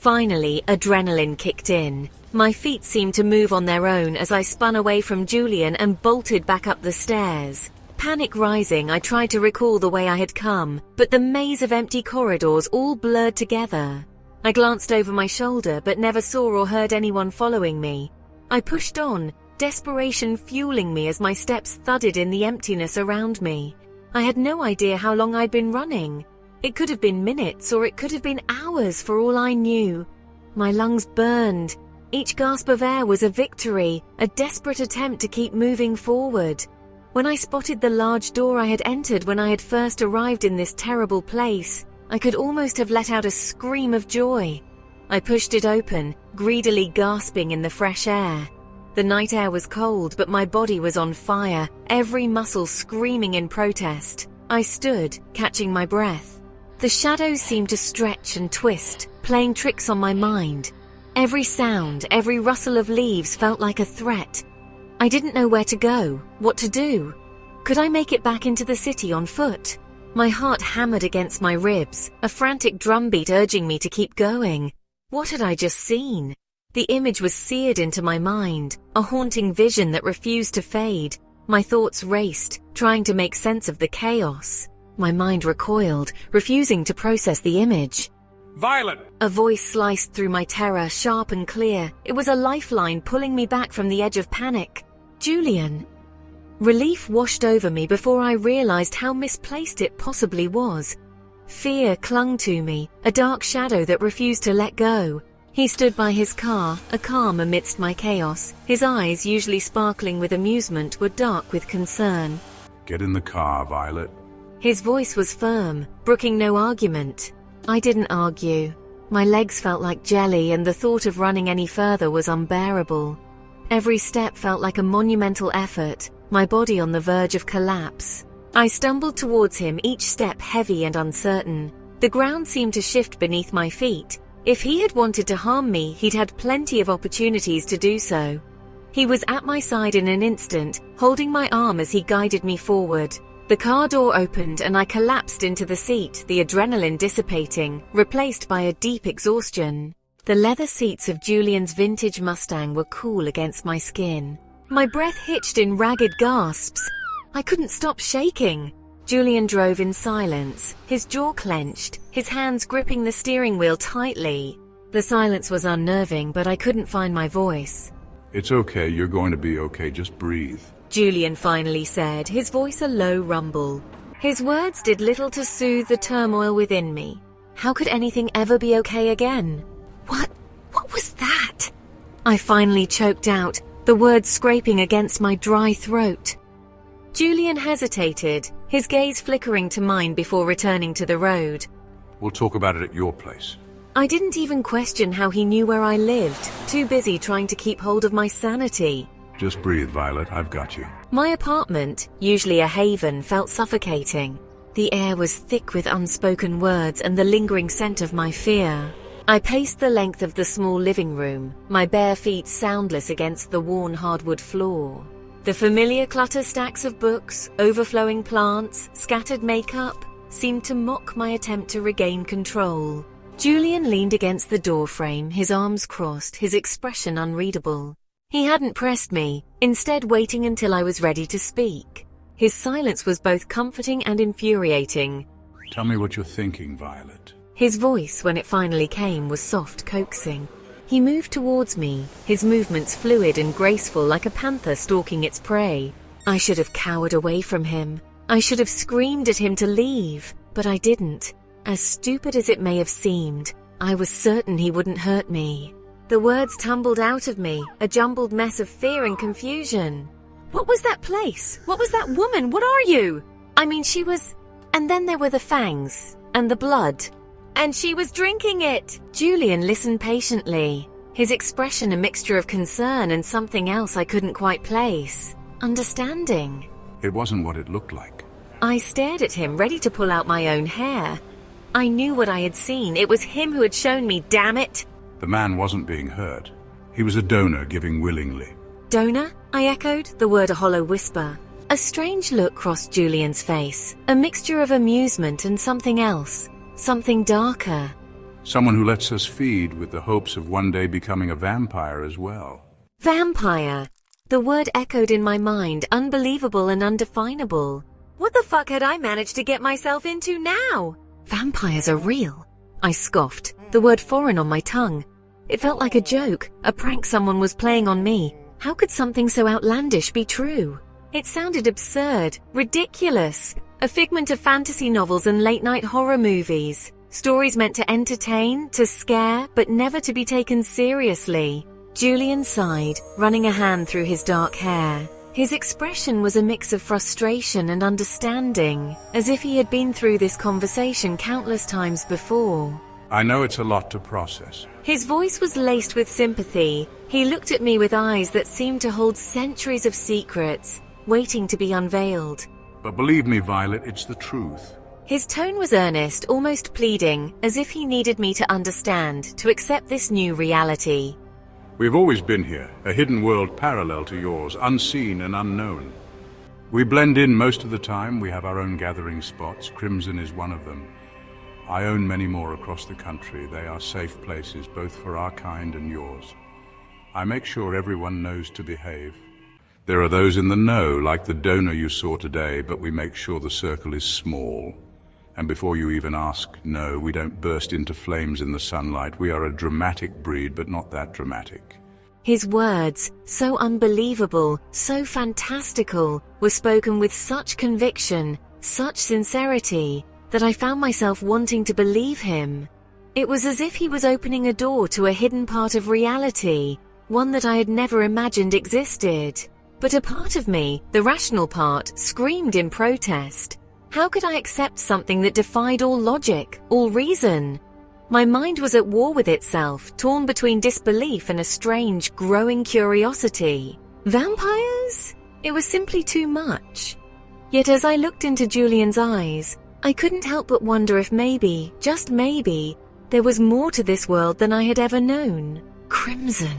Finally, adrenaline kicked in. My feet seemed to move on their own as I spun away from Julian and bolted back up the stairs. Panic rising, I tried to recall the way I had come, but the maze of empty corridors all blurred together. I glanced over my shoulder but never saw or heard anyone following me. I pushed on, desperation fueling me as my steps thudded in the emptiness around me. I had no idea how long I'd been running. It could have been minutes or it could have been hours for all I knew. My lungs burned. Each gasp of air was a victory, a desperate attempt to keep moving forward. When I spotted the large door I had entered when I had first arrived in this terrible place, I could almost have let out a scream of joy. I pushed it open, greedily gasping in the fresh air. The night air was cold, but my body was on fire, every muscle screaming in protest. I stood, catching my breath. The shadows seemed to stretch and twist, playing tricks on my mind. Every sound, every rustle of leaves felt like a threat. I didn't know where to go, what to do. Could I make it back into the city on foot? My heart hammered against my ribs, a frantic drumbeat urging me to keep going. What had I just seen? The image was seared into my mind, a haunting vision that refused to fade. My thoughts raced, trying to make sense of the chaos. My mind recoiled, refusing to process the image. Violet! A voice sliced through my terror, sharp and clear. It was a lifeline pulling me back from the edge of panic. Julian. Relief washed over me before I realized how misplaced it possibly was. Fear clung to me, a dark shadow that refused to let go. He stood by his car, a calm amidst my chaos. His eyes, usually sparkling with amusement, were dark with concern. Get in the car, Violet. His voice was firm, brooking no argument. I didn't argue. My legs felt like jelly, and the thought of running any further was unbearable. Every step felt like a monumental effort, my body on the verge of collapse. I stumbled towards him, each step heavy and uncertain. The ground seemed to shift beneath my feet. If he had wanted to harm me, he'd had plenty of opportunities to do so. He was at my side in an instant, holding my arm as he guided me forward. The car door opened and I collapsed into the seat, the adrenaline dissipating, replaced by a deep exhaustion. The leather seats of Julian's vintage Mustang were cool against my skin. My breath hitched in ragged gasps. I couldn't stop shaking. Julian drove in silence, his jaw clenched, his hands gripping the steering wheel tightly. The silence was unnerving, but I couldn't find my voice. It's okay, you're going to be okay, just breathe. Julian finally said, his voice a low rumble. His words did little to soothe the turmoil within me. How could anything ever be okay again? What was that? I finally choked out, the words scraping against my dry throat. Julian hesitated, his gaze flickering to mine before returning to the road. We'll talk about it at your place. I didn't even question how he knew where I lived, too busy trying to keep hold of my sanity. Just breathe, Violet, I've got you. My apartment, usually a haven, felt suffocating. The air was thick with unspoken words and the lingering scent of my fear. I paced the length of the small living room, my bare feet soundless against the worn hardwood floor. The familiar clutter stacks of books, overflowing plants, scattered makeup, seemed to mock my attempt to regain control. Julian leaned against the doorframe, his arms crossed, his expression unreadable. He hadn't pressed me, instead waiting until I was ready to speak. His silence was both comforting and infuriating. Tell me what you're thinking, Violet. His voice, when it finally came, was soft, coaxing. He moved towards me, his movements fluid and graceful like a panther stalking its prey. I should have cowered away from him. I should have screamed at him to leave, but I didn't. As stupid as it may have seemed, I was certain he wouldn't hurt me. The words tumbled out of me, a jumbled mess of fear and confusion. What was that place? What was that woman? What are you? I mean, she was... And then there were the fangs, and the blood. And she was drinking it! Julian listened patiently, his expression a mixture of concern and something else I couldn't quite place. Understanding. It wasn't what it looked like. I stared at him, ready to pull out my own hair. I knew what I had seen. It was him who had shown me, damn it! The man wasn't being hurt. He was a donor giving willingly. Donor? I echoed, the word a hollow whisper. A strange look crossed Julian's face, a mixture of amusement and something else, something darker. Someone who lets us feed with the hopes of one day becoming a vampire as well. Vampire. The word echoed in my mind, unbelievable and undefinable. What the fuck had I managed to get myself into now? Vampires are real. I scoffed, the word foreign on my tongue. It felt like a joke, a prank someone was playing on me. How could something so outlandish be true? It sounded absurd, ridiculous, a figment of fantasy novels and late-night horror movies. Stories meant to entertain, to scare, but never to be taken seriously. Julian sighed, running a hand through his dark hair. His expression was a mix of frustration and understanding, as if he had been through this conversation countless times before. I know it's a lot to process. His voice was laced with sympathy. He looked at me with eyes that seemed to hold centuries of secrets, waiting to be unveiled. But believe me, Violet, it's the truth. His tone was earnest, almost pleading, as if he needed me to understand, to accept this new reality. We've always been here, a hidden world parallel to yours, unseen and unknown. We blend in most of the time. We have our own gathering spots. Crimson is one of them. I own many more across the country. They are safe places, both for our kind and yours. I make sure everyone knows to behave. There are those in the know, like the donor you saw today, but we make sure the circle is small. And before you even ask, no, we don't burst into flames in the sunlight. We are a dramatic breed, but not that dramatic. His words, so unbelievable, so fantastical, were spoken with such conviction, such sincerity, that I found myself wanting to believe him. It was as if he was opening a door to a hidden part of reality, one that I had never imagined existed. But a part of me, the rational part, screamed in protest. How could I accept something that defied all logic, all reason? My mind was at war with itself, torn between disbelief and a strange, growing curiosity. Vampires? It was simply too much. Yet as I looked into Julian's eyes, I couldn't help but wonder if maybe, just maybe, there was more to this world than I had ever known. Crimson,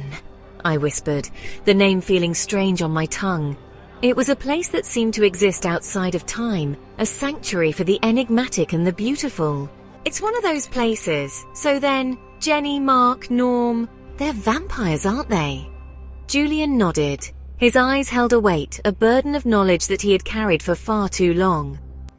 I whispered, the name feeling strange on my tongue. It was a place that seemed to exist outside of time, a sanctuary for the enigmatic and the beautiful. It's one of those places. So then, Jenny, Mark, Norm, they're vampires, aren't they? Julian nodded. His eyes held a weight, a burden of knowledge that he had carried for far too long.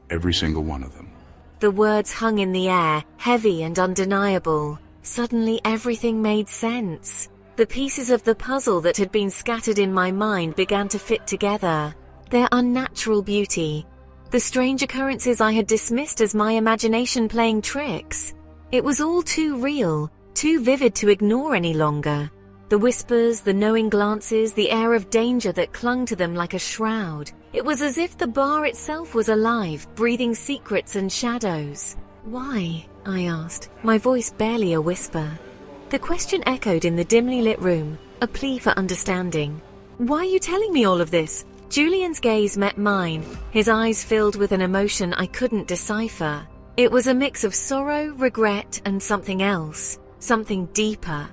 Every single one of them. The words hung in the air, heavy and undeniable. Suddenly everything made sense. The pieces of the puzzle that had been scattered in my mind began to fit together. Their unnatural beauty. The strange occurrences I had dismissed as my imagination playing tricks. It was all too real, too vivid to ignore any longer. The whispers, the knowing glances, the air of danger that clung to them like a shroud. It was as if the bar itself was alive, breathing secrets and shadows. Why? I asked, my voice barely a whisper. The question echoed in the dimly lit room, a plea for understanding. Why are you telling me all of this? Julian's gaze met mine, his eyes filled with an emotion I couldn't decipher. It was a mix of sorrow, regret, and something else, something deeper.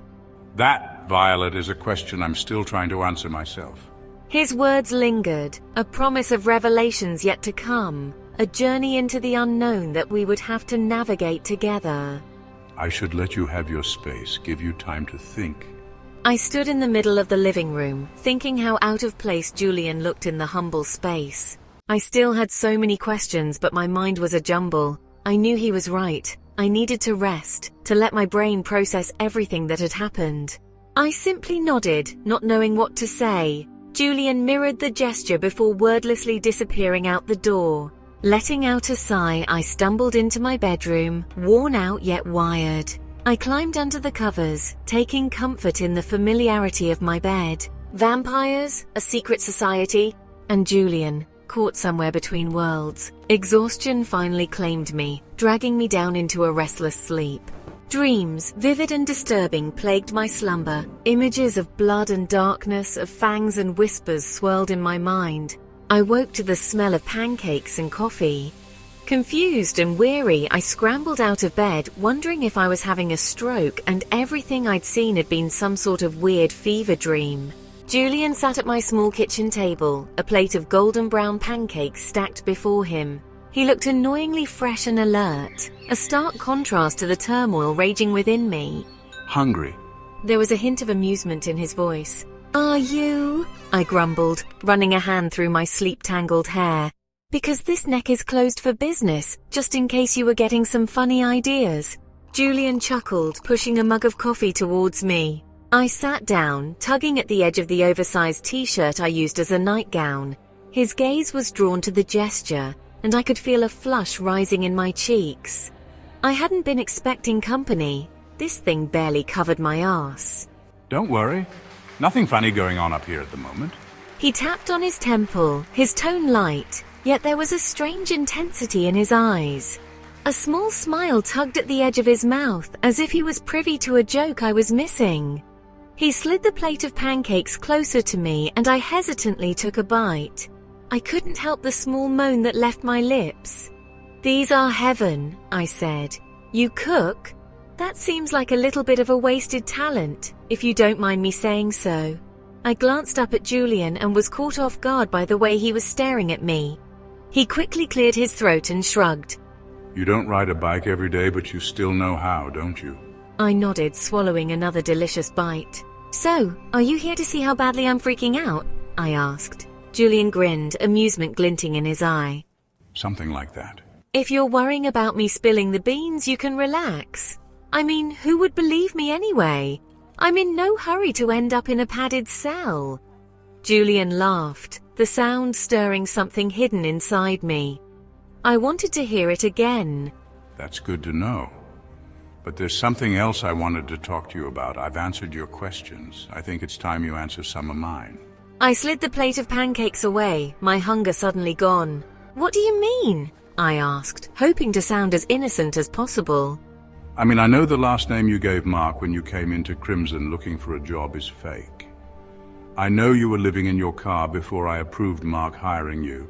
That, Violet, is a question I'm still trying to answer myself. His words lingered, a promise of revelations yet to come, a journey into the unknown that we would have to navigate together. I should let you have your space, give you time to think. I stood in the middle of the living room, thinking how out of place Julian looked in the humble space. I still had so many questions, but my mind was a jumble. I knew he was right. I needed to rest, to let my brain process everything that had happened. I simply nodded, not knowing what to say. Julian mirrored the gesture before wordlessly disappearing out the door. Letting out a sigh, I stumbled into my bedroom, worn out yet wired. I climbed under the covers, taking comfort in the familiarity of my bed. Vampires, a secret society, and Julian, caught somewhere between worlds. Exhaustion finally claimed me, dragging me down into a restless sleep. Dreams, vivid and disturbing, plagued my slumber. Images of blood and darkness, of fangs and whispers swirled in my mind. I woke to the smell of pancakes and coffee. Confused and weary, I scrambled out of bed, wondering if I was having a stroke and everything I'd seen had been some sort of weird fever dream. Julian sat at my small kitchen table, a plate of golden brown pancakes stacked before him. He looked annoyingly fresh and alert, a stark contrast to the turmoil raging within me. Hungry. There was a hint of amusement in his voice. Are you? I grumbled, running a hand through my sleep-tangled hair. Because this neck is closed for business, just in case you were getting some funny ideas. Julian chuckled, pushing a mug of coffee towards me. I sat down, tugging at the edge of the oversized t-shirt I used as a nightgown. His gaze was drawn to the gesture, and I could feel a flush rising in my cheeks. I hadn't been expecting company. This thing barely covered my ass. Don't worry. Nothing funny going on up here at the moment. He tapped on his temple, his tone light, yet there was a strange intensity in his eyes. A small smile tugged at the edge of his mouth, as if he was privy to a joke I was missing. He slid the plate of pancakes closer to me, and I hesitantly took a bite. I couldn't help the small moan that left my lips. These are heaven, I said. You cook? That seems like a little bit of a wasted talent, if you don't mind me saying so. I glanced up at Julian and was caught off guard by the way he was staring at me. He quickly cleared his throat and shrugged. You don't ride a bike every day, but you still know how, don't you? I nodded, swallowing another delicious bite. So, are you here to see how badly I'm freaking out? I asked. Julian grinned, amusement glinting in his eye. Something like that. If you're worrying about me spilling the beans, you can relax. I mean, who would believe me anyway? I'm in no hurry to end up in a padded cell. Julian laughed, the sound stirring something hidden inside me. I wanted to hear it again. That's good to know. But there's something else I wanted to talk to you about. I've answered your questions. I think it's time you answer some of mine. I slid the plate of pancakes away, my hunger suddenly gone. What do you mean? I asked, hoping to sound as innocent as possible. I mean, I know the last name you gave Mark when you came into Crimson looking for a job is fake. I know you were living in your car before I approved Mark hiring you.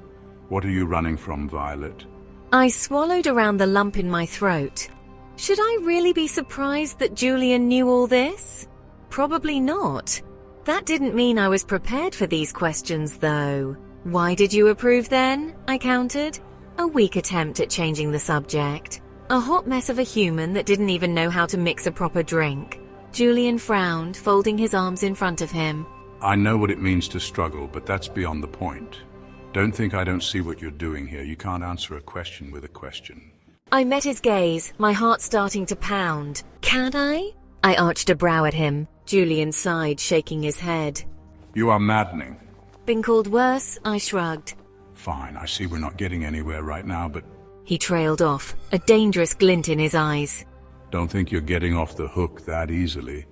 What are you running from, Violet? I swallowed around the lump in my throat. Should I really be surprised that Julian knew all this? Probably not. That didn't mean I was prepared for these questions, though. Why did you approve then? I countered. A weak attempt at changing the subject. A hot mess of a human that didn't even know how to mix a proper drink. Julian frowned, folding his arms in front of him. I know what it means to struggle, but that's beyond the point. Don't think I don't see what you're doing here. You can't answer a question with a question. I met his gaze, my heart starting to pound. Can I? I arched a brow at him. Julian sighed, shaking his head. You are maddening. Been called worse? I shrugged. Fine, I see we're not getting anywhere right now, but... He trailed off, a dangerous glint in his eyes. Don't think you're getting off the hook that easily.